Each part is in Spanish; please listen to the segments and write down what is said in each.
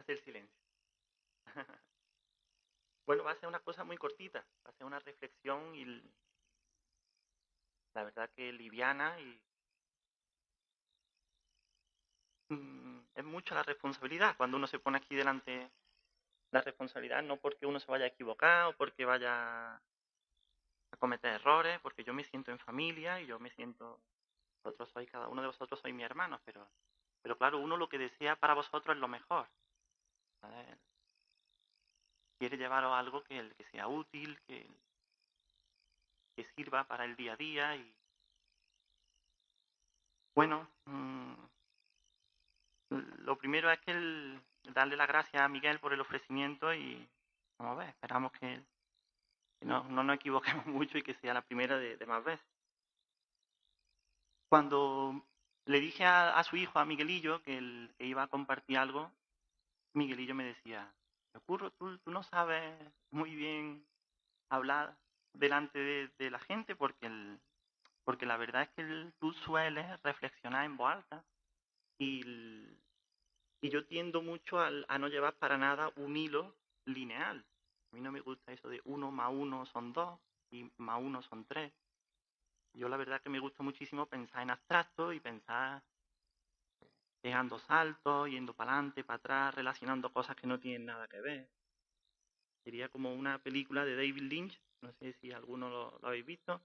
hacer silencio. Bueno, va a ser una cosa muy cortita, va a ser una reflexión y la verdad que liviana y es mucha la responsabilidad cuando uno se pone aquí delante. La responsabilidad no porque uno se vaya a equivocar o porque vaya a cometer errores, porque yo me siento en familia y yo me siento, vosotros sois, cada uno de vosotros sois mi hermano, pero claro, uno lo que desea para vosotros es lo mejor. ¿Sabes? Quiere llevaros algo que sea útil, que sirva para el día a día y bueno, lo primero es que darle las gracias a Miguel por el ofrecimiento y vamos a ver, esperamos que no nos equivoquemos mucho y que sea la primera de más veces. Cuando le dije a su hijo, a Miguelillo, que iba a compartir algo, Miguelillo me decía, Curro, tú no sabes muy bien hablar delante de la gente porque la verdad es que tú sueles reflexionar en voz alta y, y yo tiendo mucho a no llevar para nada un hilo lineal. A mí no me gusta eso de 1 más 1 son 2 y más 1 son 3. Yo la verdad que me gusta muchísimo pensar en abstracto y pensar pegando saltos, yendo para adelante, para atrás, relacionando cosas que no tienen nada que ver. Sería como una película de David Lynch, no sé si alguno lo habéis visto.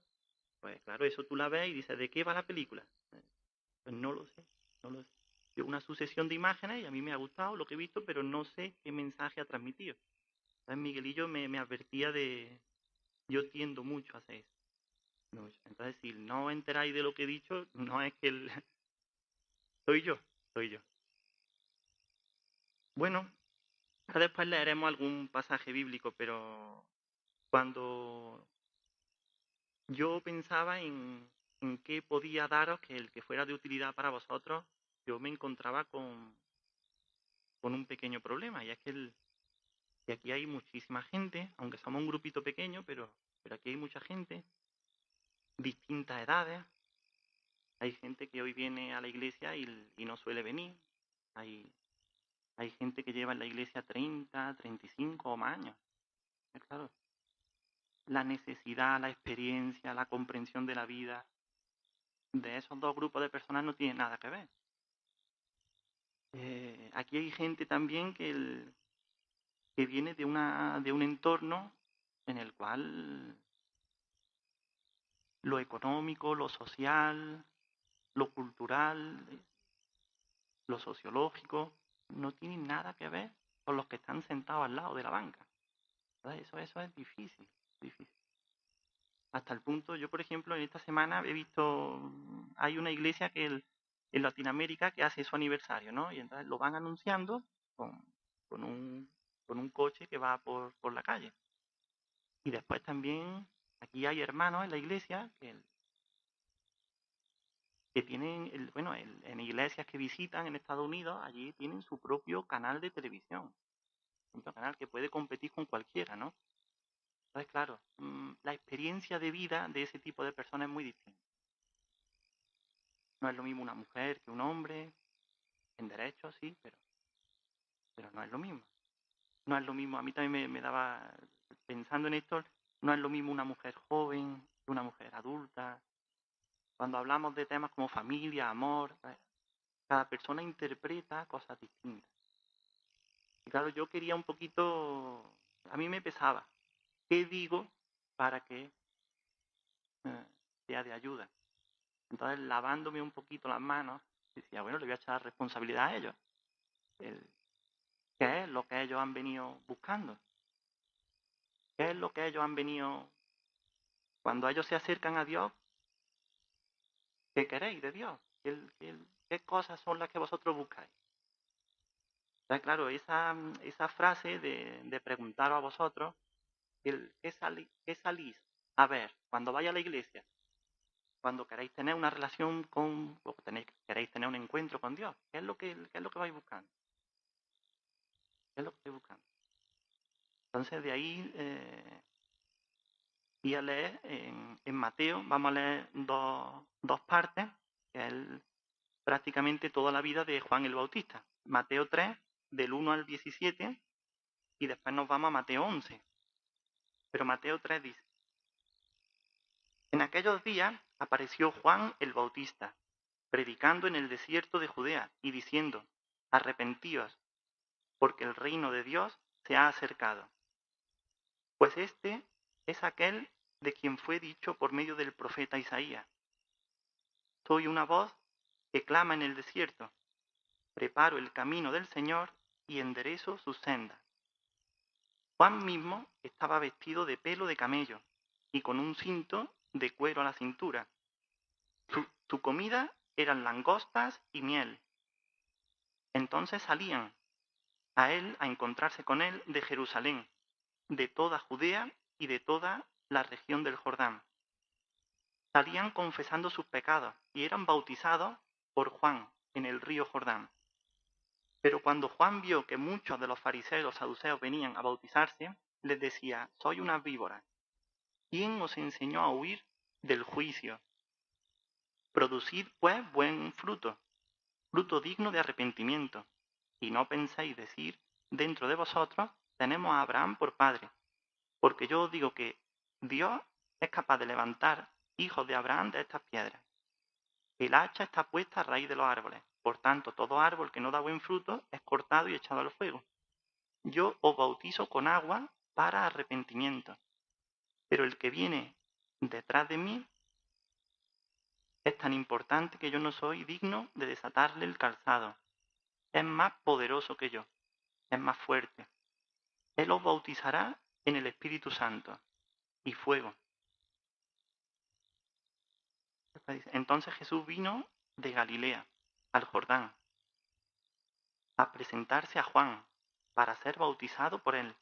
Pues claro, eso tú la ves y dices, ¿de qué va la película? Pues no lo sé, no lo sé. Es una sucesión de imágenes y a mí me ha gustado lo que he visto, pero no sé qué mensaje ha transmitido. Entonces Miguelillo me advertía de, yo tiendo mucho a hacer eso. Mucho. Entonces si no os enteráis de lo que he dicho, no es que soy yo, soy yo. Bueno, después leeremos algún pasaje bíblico, pero cuando yo pensaba en qué podía daros que el que fuera de utilidad para vosotros, yo me encontraba con un pequeño problema, y es que aquí hay muchísima gente, aunque somos un grupito pequeño, pero aquí hay mucha gente, distintas edades. Hay gente que hoy viene a la iglesia y no suele venir. Hay, hay gente que lleva en la iglesia 30, 35 o más años. Claro, la necesidad, la experiencia, la comprensión de la vida de esos dos grupos de personas no tiene nada que ver. Aquí hay gente también que viene de un entorno en el cual lo económico, lo social, lo cultural, lo sociológico, no tienen nada que ver con los que están sentados al lado de la banca. ¿Sabes? Eso es difícil, difícil. Hasta el punto, yo por ejemplo, en esta semana he visto, hay una iglesia en Latinoamérica que hace su aniversario, ¿no? Y entonces lo van anunciando con, con un, con un coche que va por la calle. Y después también, aquí hay hermanos en la iglesia que tienen, bueno, en iglesias que visitan en Estados Unidos, allí tienen su propio canal de televisión, un canal que puede competir con cualquiera, ¿no? Entonces, claro, la experiencia de vida de ese tipo de personas es muy distinta. No es lo mismo una mujer que un hombre, en derechos sí, pero no es lo mismo. No es lo mismo, a mí también me daba, pensando en esto, no es lo mismo una mujer joven que una mujer adulta. Cuando hablamos de temas como familia, amor, cada persona interpreta cosas distintas. Y claro, yo quería un poquito, a mí me pesaba, ¿qué digo para que sea de ayuda? Entonces, lavándome un poquito las manos, decía, bueno, le voy a echar responsabilidad a ellos. El, ¿Qué es lo que ellos han venido buscando? ¿Qué es lo que ellos han venido, cuando ellos se acercan a Dios, qué queréis de Dios? ¿Qué cosas son las que vosotros buscáis? Entonces, claro, esa frase de preguntaros a vosotros, ¿qué salís a ver cuando vaya a la iglesia? Cuando queréis tener una relación o queréis tener un encuentro con Dios, qué es lo que vais buscando? ¿Qué es lo que estáis buscando? Entonces, de ahí y a leer en Mateo, vamos a leer dos partes, que es prácticamente toda la vida de Juan el Bautista. Mateo 3, del 1 al 17 y después nos vamos a Mateo 11. Pero Mateo 3 dice: En aquellos días apareció Juan el Bautista, predicando en el desierto de Judea y diciendo: Arrepentíos, porque el reino de Dios se ha acercado. Pues este es aquel de quien fue dicho por medio del profeta Isaías: Soy una voz que clama en el desierto, preparo el camino del Señor y enderezo sus sendas. Juan mismo estaba vestido de pelo de camello y con un cinto de cuero a la cintura. Su comida eran langostas y miel. Entonces salían a él a encontrarse con él de Jerusalén, de toda Judea y de toda la región del Jordán. Salían confesando sus pecados y eran bautizados por Juan en el río Jordán. Pero cuando Juan vio que muchos de los fariseos y los saduceos venían a bautizarse, les decía: Soy una víbora. ¿Quién os enseñó a huir del juicio? Producid pues buen fruto, fruto digno de arrepentimiento, y no penséis decir dentro de vosotros: tenemos a Abraham por padre, porque yo os digo que Dios es capaz de levantar hijos de Abraham de estas piedras. El hacha está puesta a raíz de los árboles, por tanto todo árbol que no da buen fruto es cortado y echado al fuego. Yo os bautizo con agua para arrepentimiento, pero el que viene detrás de mí es tan importante que yo no soy digno de desatarle el calzado. Es más poderoso que yo, es más fuerte. Él os bautizará en el Espíritu Santo y fuego. Entonces Jesús vino de Galilea al Jordán a presentarse a Juan para ser bautizado por él.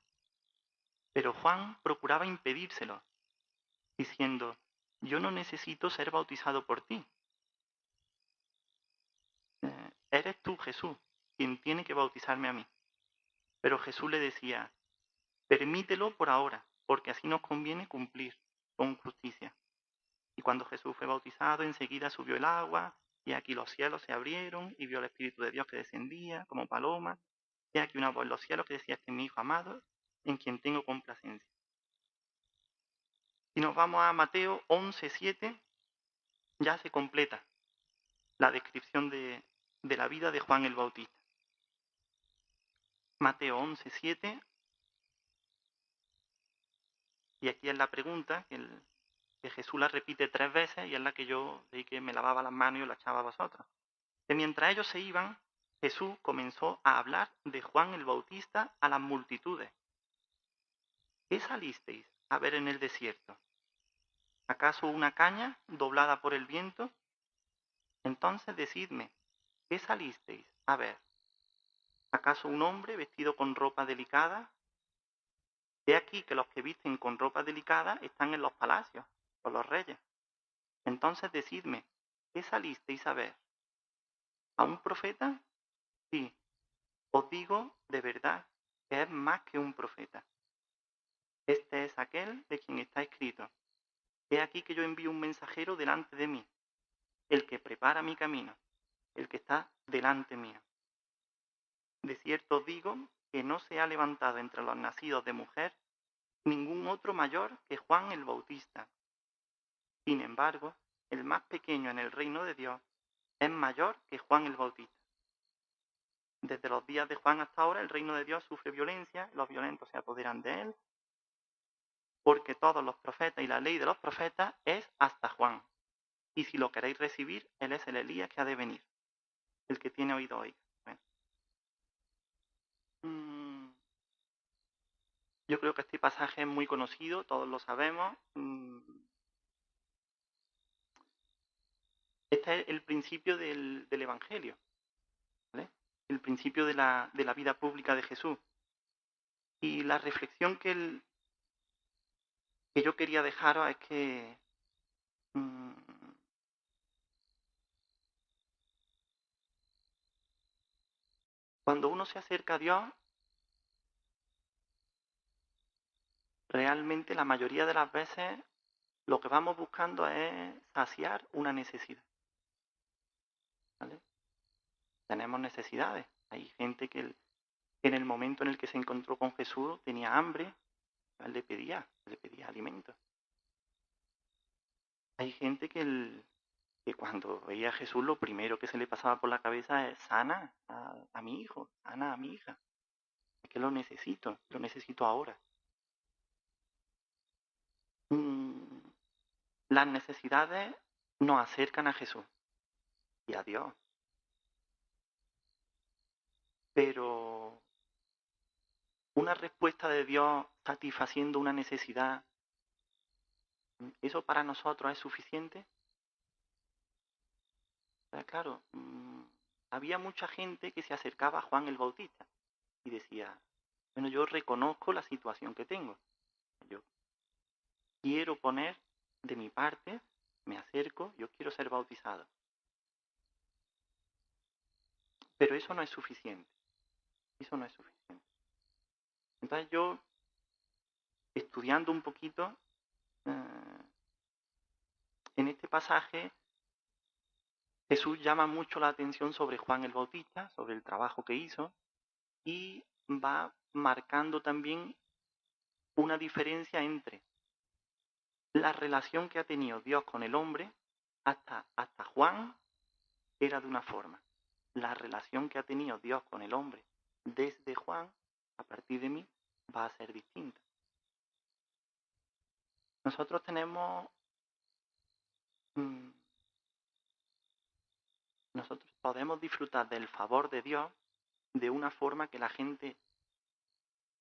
Pero Juan procuraba impedírselo, diciendo: Yo no necesito ser bautizado por ti. Eres tú, Jesús, quien tiene que bautizarme a mí. Pero Jesús le decía: Permítelo por ahora, porque así nos conviene cumplir con justicia. Y cuando Jesús fue bautizado, enseguida subió el agua, y aquí los cielos se abrieron, y vio al Espíritu de Dios que descendía como paloma, y aquí una voz en los cielos que decía: Este es mi Hijo amado, en quien tengo complacencia. Si nos vamos a Mateo 11:7, ya se completa la descripción de la vida de Juan el Bautista. Mateo 11:7, y aquí es la pregunta que Jesús la repite 3 veces, y es la que yo leí que me lavaba las manos y os la echaba a vosotros. Que mientras ellos se iban, Jesús comenzó a hablar de Juan el Bautista a las multitudes. ¿Qué salisteis a ver en el desierto? ¿Acaso una caña doblada por el viento? Entonces decidme, ¿qué salisteis a ver? ¿Acaso un hombre vestido con ropa delicada? He aquí que los que visten con ropa delicada están en los palacios, con los reyes. Entonces decidme, ¿qué salisteis a ver? ¿A un profeta? Sí, os digo de verdad que es más que un profeta. Este es aquel de quien está escrito: He aquí que yo envío un mensajero delante de mí, el que prepara mi camino, el que está delante mío. De cierto os digo que no se ha levantado entre los nacidos de mujer ningún otro mayor que Juan el Bautista. Sin embargo, el más pequeño en el reino de Dios es mayor que Juan el Bautista. Desde los días de Juan hasta ahora, el reino de Dios sufre violencia, los violentos se apoderan de él, porque todos los profetas y la ley de los profetas es hasta Juan. Y si lo queréis recibir, él es el Elías que ha de venir. El que tiene oído, oiga. Bueno. Yo creo que este pasaje es muy conocido, todos lo sabemos. Este es el principio del Evangelio, ¿vale? El principio de la vida pública de Jesús. Y la reflexión que yo quería dejaros es que cuando uno se acerca a Dios, realmente la mayoría de las veces lo que vamos buscando es saciar una necesidad, ¿vale? Tenemos necesidades. Hay gente que En el momento en el que se encontró con Jesús, tenía hambre, él le pedía alimento. Hay gente que cuando veía a Jesús lo primero que se le pasaba por la cabeza es sana a mi hijo, sana a mi hija. Es que lo necesito ahora. Las necesidades nos acercan a Jesús y a Dios. Pero una respuesta de Dios satisfaciendo una necesidad, ¿eso para nosotros es suficiente? Claro, había mucha gente que se acercaba a Juan el Bautista y decía, bueno, yo reconozco la situación que tengo. Yo quiero poner de mi parte, me acerco, yo quiero ser bautizado. Pero eso no es suficiente. Eso no es suficiente. Entonces yo, estudiando un poquito, en este pasaje Jesús llama mucho la atención sobre Juan el Bautista, sobre el trabajo que hizo, y va marcando también una diferencia entre la relación que ha tenido Dios con el hombre. Hasta Juan era de una forma. La relación que ha tenido Dios con el hombre desde Juan, a partir de mí, va a ser distinta. Nosotros podemos disfrutar del favor de Dios de una forma que la gente,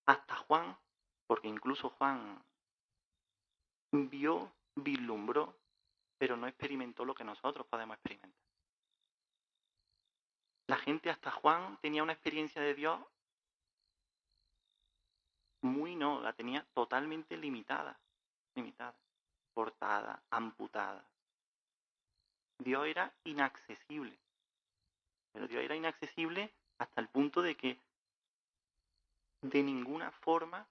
hasta Juan, porque incluso Juan vio, vislumbró, pero no experimentó lo que nosotros podemos experimentar. La gente hasta Juan tenía una experiencia de Dios la tenía totalmente limitada, cortada, amputada. Dios era inaccesible, pero Dios era inaccesible hasta el punto de que de ninguna forma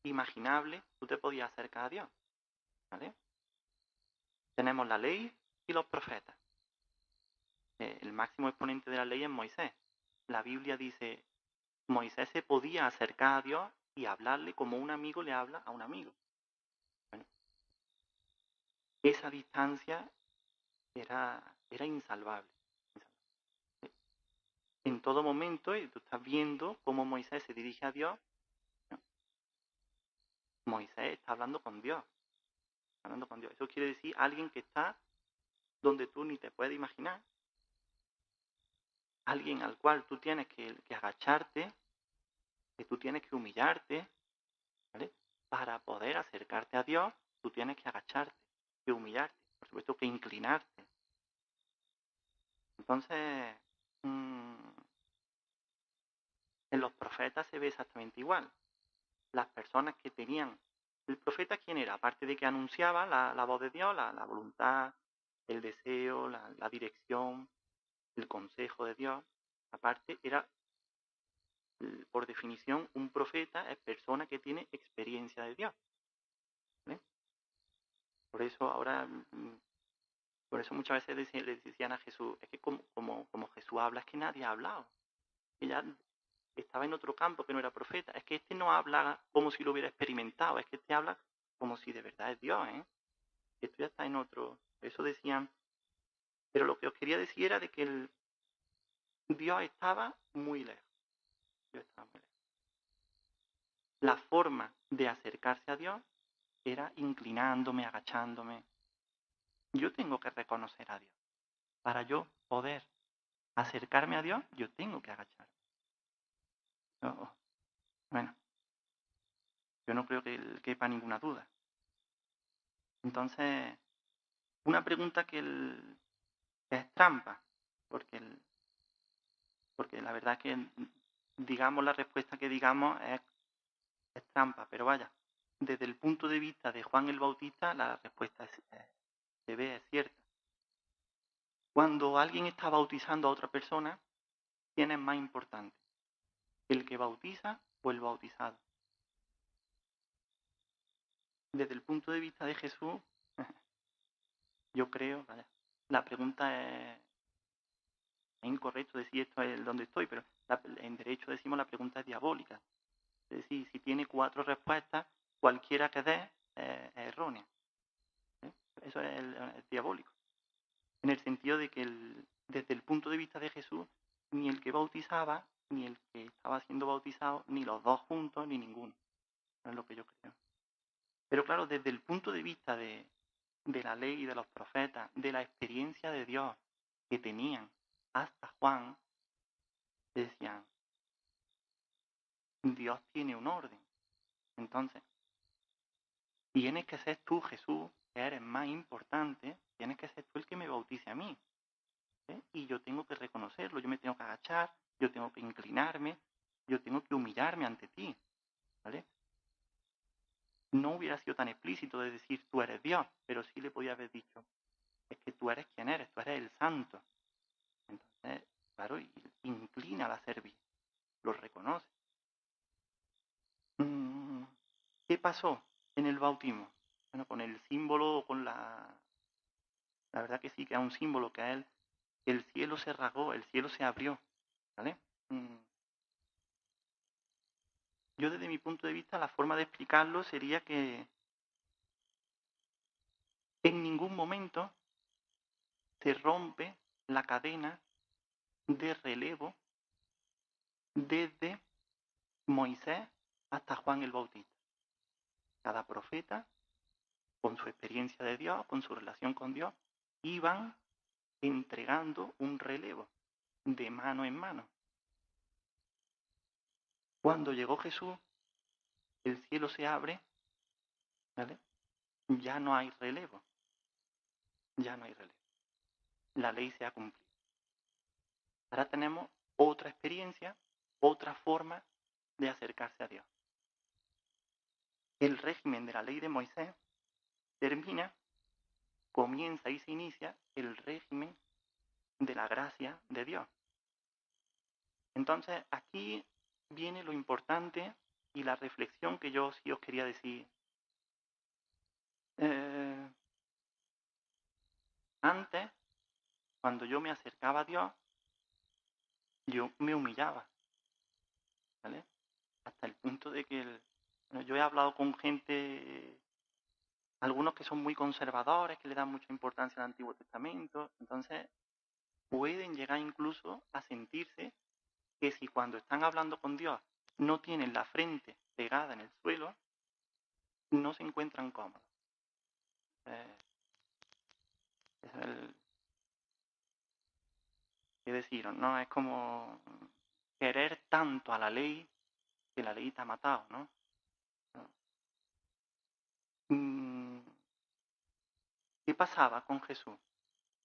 imaginable tú te podías acercar a Dios, ¿vale? Tenemos la ley y los profetas. El máximo exponente de la ley es Moisés. La Biblia dice, Moisés se podía acercar a Dios y hablarle como un amigo le habla a un amigo. Bueno, esa distancia era insalvable. En todo momento, y tú estás viendo cómo Moisés se dirige a Dios, ¿no? Moisés está hablando con Dios. Eso quiere decir alguien que está donde tú ni te puedes imaginar. Alguien al cual tú tienes que agacharte, que tú tienes que humillarte, ¿vale? Para poder acercarte a Dios, tú tienes que agacharte, que humillarte, por supuesto que inclinarte. Entonces, en los profetas se ve exactamente igual. Las personas que tenían... ¿El profeta quién era? Aparte de que anunciaba la voz de Dios, la voluntad, el deseo, la dirección, el consejo de Dios. Aparte era, por definición, un profeta es persona que tiene experiencia de Dios. ¿Vale? Por eso muchas veces le decían a Jesús, es que como Jesús habla, es que nadie ha hablado. Ella estaba en otro campo que no era profeta. Es que este no habla como si lo hubiera experimentado, es que este habla como si de verdad es Dios, ¿eh? Esto ya está en otro. Eso decían. Pero lo que os quería decir era de que Dios estaba muy lejos. La forma de acercarse a Dios era inclinándome, agachándome. Yo tengo que reconocer a Dios. Para yo poder acercarme a Dios, yo tengo que agacharme. Bueno, yo no creo que quepa ninguna duda. Entonces, una pregunta que es trampa, porque la verdad que, digamos, la respuesta que digamos es trampa, pero vaya, desde el punto de vista de Juan el Bautista, la respuesta se ve, es cierta. Cuando alguien está bautizando a otra persona, ¿quién es más importante? ¿El que bautiza o el bautizado? Desde el punto de vista de Jesús, yo creo, vaya, la pregunta es incorrecto decir esto es donde estoy, pero En derecho decimos la pregunta es diabólica. Es decir, si tiene 4 respuestas, cualquiera que dé es errónea. Eso es diabólico. En el sentido de que desde el punto de vista de Jesús, ni el que bautizaba, ni el que estaba siendo bautizado, ni los dos juntos, ni ninguno. No es lo que yo creo. Pero claro, desde el punto de vista de la ley y de los profetas, de la experiencia de Dios que tenían hasta Juan, decían, Dios tiene un orden. Entonces, tienes que ser tú, Jesús, que eres más importante, tienes que ser tú el que me bautice a mí. Y yo tengo que reconocerlo, yo me tengo que agachar, yo tengo que inclinarme, yo tengo que humillarme ante ti, ¿vale? No hubiera sido tan explícito de decir tú eres Dios, pero sí le podía haber dicho, es que tú eres quien eres, tú eres el santo. Entonces, claro, inclina a servir, lo reconoce. ¿Qué pasó en el bautismo? Bueno, con el símbolo, con la verdad que sí, que es un símbolo, que es el cielo se rasgó, el cielo se abrió, ¿vale? Yo desde mi punto de vista, la forma de explicarlo sería que en ningún momento se rompe la cadena de relevo desde Moisés hasta Juan el Bautista. Cada profeta, con su experiencia de Dios, con su relación con Dios, iban entregando un relevo de mano en mano. Cuando llegó Jesús, el cielo se abre, ¿vale? Ya no hay relevo. Ya no hay relevo. La ley se ha cumplido. Ahora tenemos otra experiencia, otra forma de acercarse a Dios. El régimen de la ley de Moisés termina, comienza y se inicia el régimen de la gracia de Dios. Entonces, aquí viene lo importante y la reflexión que yo sí os quería decir. Antes, cuando yo me acercaba a Dios, yo me humillaba, ¿vale? Hasta el punto de que yo he hablado con gente, algunos que son muy conservadores, que le dan mucha importancia al Antiguo Testamento, entonces pueden llegar incluso a sentirse que si cuando están hablando con Dios no tienen la frente pegada en el suelo, no se encuentran cómodos. Es el que deciros, ¿no? Es como querer tanto a la ley que la ley te ha matado, ¿no? ¿Qué pasaba con Jesús?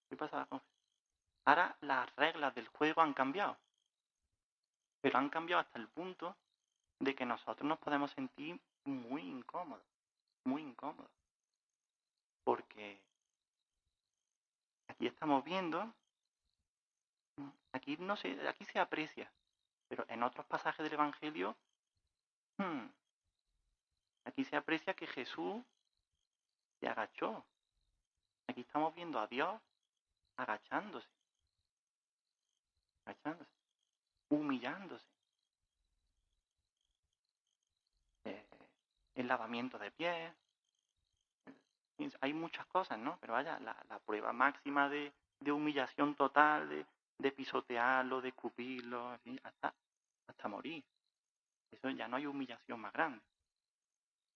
¿Qué pasaba con Jesús? Ahora las reglas del juego han cambiado, pero han cambiado hasta el punto de que nosotros nos podemos sentir muy incómodos, porque aquí estamos viendo, aquí no sé, aquí se aprecia, pero en otros pasajes del Evangelio, aquí se aprecia que Jesús se agachó. Aquí estamos viendo a Dios agachándose, humillándose. El lavamiento de pies. Hay muchas cosas, ¿no? Pero vaya, la prueba máxima de humillación total, de pisotearlo, de escupirlo, en fin, hasta morir. Eso ya no hay humillación más grande.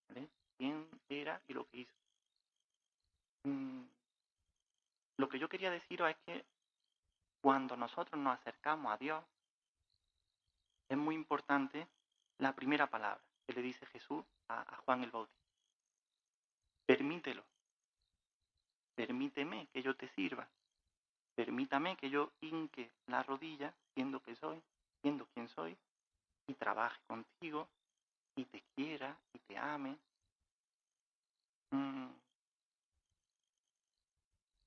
¿Vale? ¿Quién era y lo que hizo? Lo que yo quería deciros es que cuando nosotros nos acercamos a Dios, es muy importante la primera palabra que le dice Jesús a Juan el Bautista. Permítelo. Permíteme que yo te sirva. Permítame que yo hinque la rodilla, siendo quien soy, y trabaje contigo, y te quiera, y te ame.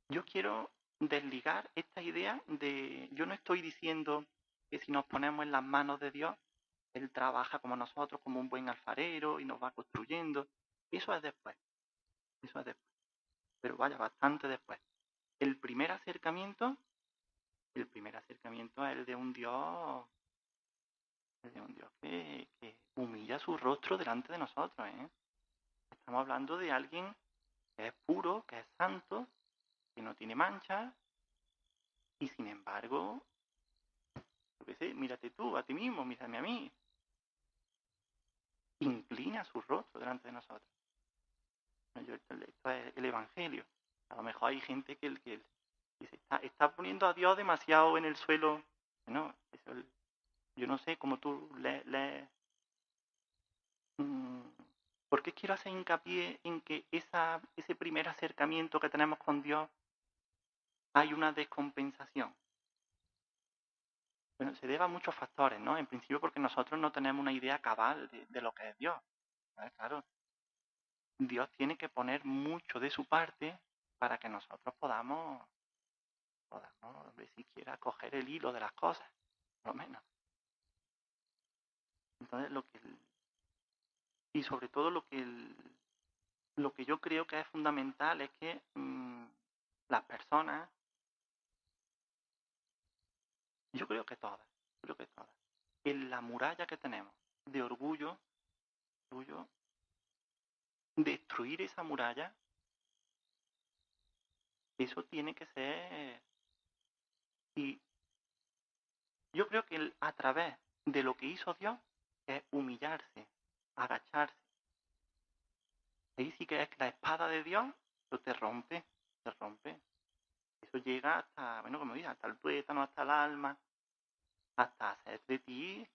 Yo quiero desligar esta idea de, yo no estoy diciendo que si nos ponemos en las manos de Dios, Él trabaja como nosotros, como un buen alfarero, y nos va construyendo. Eso es después. Pero vaya, bastante después. El primer acercamiento es el de un Dios Es de un Dios que humilla su rostro delante de nosotros, ¿eh? Estamos hablando de alguien que es puro, que es santo, que no tiene mancha, y sin embargo, yo qué sé, mírate tú, a ti mismo, mírame a mí. Inclina su rostro delante de nosotros. Esto es el Evangelio. A lo mejor hay gente que dice, está poniendo a Dios demasiado en el suelo. No, yo no sé cómo tú lees. ¿Por qué quiero hacer hincapié en que ese primer acercamiento que tenemos con Dios hay una descompensación? Bueno, se debe a muchos factores, ¿no? En principio porque nosotros no tenemos una idea cabal de lo que es Dios. Claro, Dios tiene que poner mucho de su parte para que nosotros podamos ver siquiera coger el hilo de las cosas, por lo menos. Entonces, y sobre todo lo que yo creo que es fundamental es que las personas, yo creo que todas, en la muralla que tenemos de orgullo, destruir esa muralla, eso tiene que ser, y yo creo que a través de lo que hizo Dios es humillarse, agacharse. Ahí sí que es la espada de Dios, eso te rompe. Eso llega hasta, bueno, como digo, hasta el tuétano, hasta el alma, hasta hacer de ti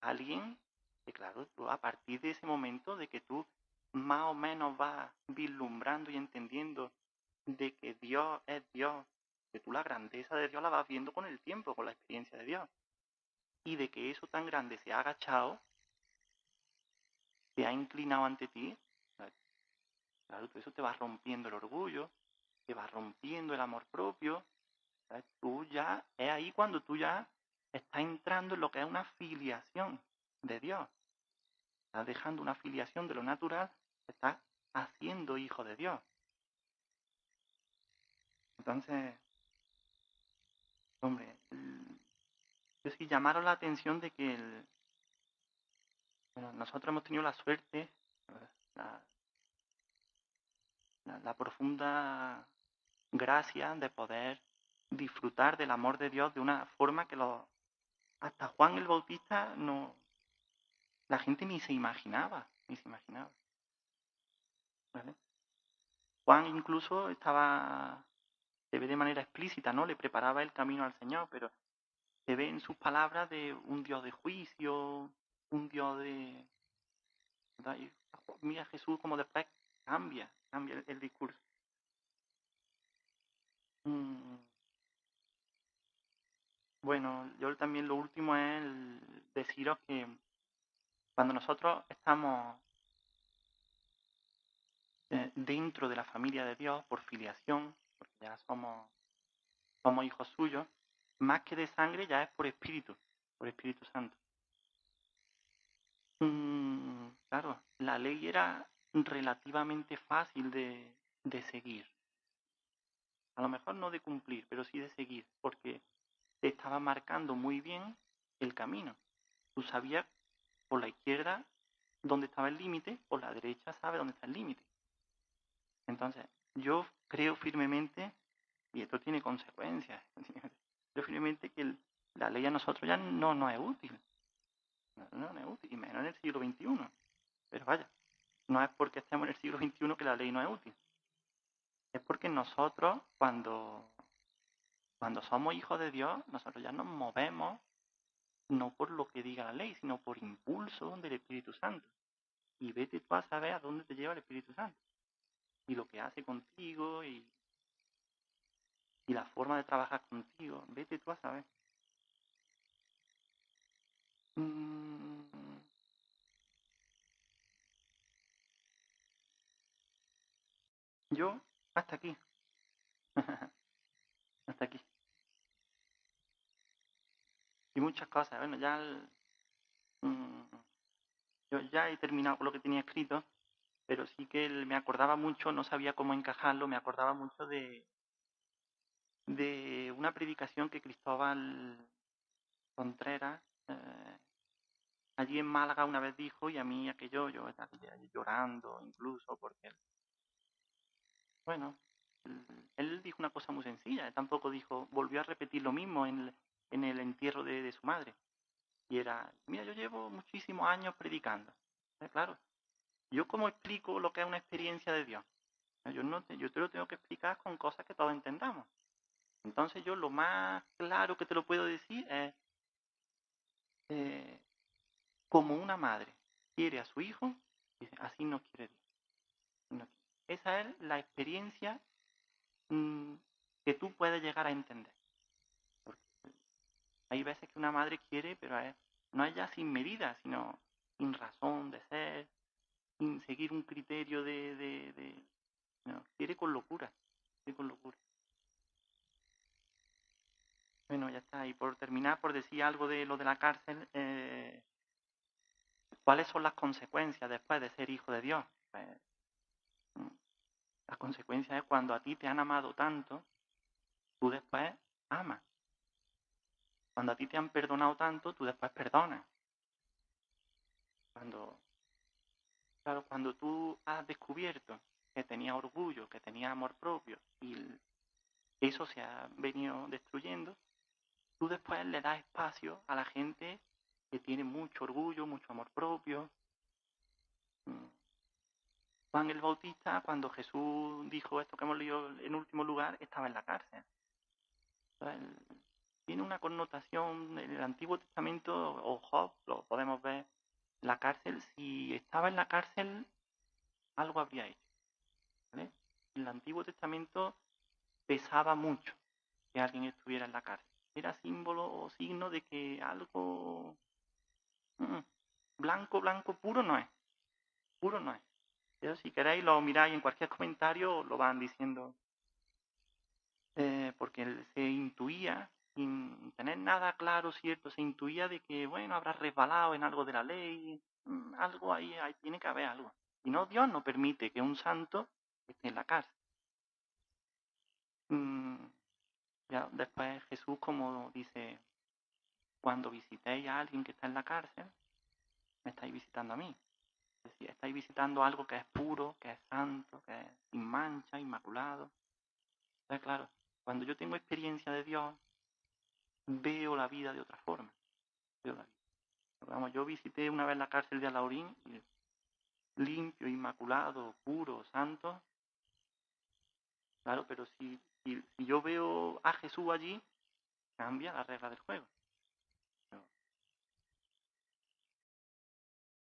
alguien que, claro, tú a partir de ese momento de que tú más o menos vas vislumbrando y entendiendo de que Dios es Dios, que tú la grandeza de Dios la vas viendo con el tiempo, con la experiencia de Dios, y de que eso tan grande se ha agachado, se ha inclinado ante ti, claro, tú eso te va rompiendo el orgullo, te va rompiendo el amor propio, ¿sabes? Tú ya, es ahí cuando tú ya estás entrando en lo que es una filiación de Dios. Estás dejando una filiación de lo natural, te estás haciendo hijo de Dios. Entonces, hombre, yo sí llamaron la atención de que bueno, nosotros hemos tenido la suerte, la profunda gracia de poder disfrutar del amor de Dios de una forma que hasta Juan el Bautista la gente ni se imaginaba. ¿Vale? Juan incluso se ve de manera explícita, ¿no? Le preparaba el camino al Señor, pero se ve en sus palabras de un Dios de juicio, un Dios de... Mira Jesús como después cambia el discurso. Bueno, yo también lo último es deciros que cuando nosotros estamos dentro de la familia de Dios por filiación, porque ya somos hijos suyos, más que de sangre ya es por Espíritu Santo. Claro, la ley era relativamente fácil de seguir. A lo mejor no de cumplir, pero sí de seguir, porque te estaba marcando muy bien el camino. Tú sabías por la izquierda dónde estaba el límite, por la derecha sabes dónde está el límite. Entonces, yo creo firmemente, y esto tiene consecuencias, creo firmemente que la ley a nosotros ya no es útil. No es útil, y menos en el siglo XXI. Pero vaya, no es porque estemos en el siglo XXI que la ley no es útil. Es porque nosotros, cuando somos hijos de Dios, nosotros ya nos movemos no por lo que diga la ley, sino por impulso del Espíritu Santo. Y vete tú a saber a dónde te lleva el Espíritu Santo. Y lo que hace contigo y la forma de trabajar contigo. Vete tú a saber. Yo, hasta aquí. Hasta aquí. Y muchas cosas. Bueno, yo ya he terminado con lo que tenía escrito, pero sí que me acordaba mucho, no sabía cómo encajarlo, me acordaba mucho de una predicación que Cristóbal Contreras allí en Málaga una vez dijo, y a mí aquello, yo estaba llorando incluso, porque, bueno, él dijo una cosa muy sencilla, él tampoco dijo, volvió a repetir lo mismo en el entierro de su madre. Y era, mira, yo llevo muchísimos años predicando. Claro, ¿yo cómo explico lo que es una experiencia de Dios? Yo te lo tengo que explicar con cosas que todos entendamos. Entonces yo lo más claro que te lo puedo decir es, eh, como una madre quiere a su hijo, dice, así no quiere Dios. No quiere. Esa es la experiencia mm, que tú puedes llegar a entender. Porque hay veces que una madre quiere, pero no es ya sin medida, sino sin razón de ser, sin seguir un criterio no, quiere con locura, quiere con locura. Bueno, ya está. Y por terminar, por decir algo de lo de la cárcel, ¿cuáles son las consecuencias después de ser hijo de Dios? Pues, las consecuencias es cuando a ti te han amado tanto, tú después amas. Cuando a ti te han perdonado tanto, tú después perdonas. Cuando tú has descubierto que tenías orgullo, que tenías amor propio, y eso se ha venido destruyendo, tú después le das espacio a la gente que tiene mucho orgullo, mucho amor propio. Juan el Bautista, cuando Jesús dijo esto que hemos leído en último lugar, estaba en la cárcel. Entonces, tiene una connotación en el Antiguo Testamento, o Job, lo podemos ver, la cárcel, si estaba en la cárcel, algo habría hecho. ¿Vale? En el Antiguo Testamento pesaba mucho que alguien estuviera en la cárcel. Era símbolo o signo de que algo blanco, blanco, puro no es. Puro no es. Pero si queréis lo miráis en cualquier comentario, lo van diciendo. Porque él se intuía, sin tener nada claro, cierto, se intuía de que, bueno, habrá resbalado en algo de la ley, algo ahí tiene que haber algo. Si no, Dios no permite que un santo esté en la cárcel. Ya después Jesús, como dice, cuando visitéis a alguien que está en la cárcel, me estáis visitando a mí. Es decir, estáis visitando algo que es puro, que es santo, que es sin mancha, inmaculado. Entonces, claro, cuando yo tengo experiencia de Dios, veo la vida de otra forma. Veo la vida. Vamos, yo visité una vez la cárcel de Alaurín, y limpio, inmaculado, puro, santo. Claro, pero si yo veo a Jesús allí, cambia la regla del juego.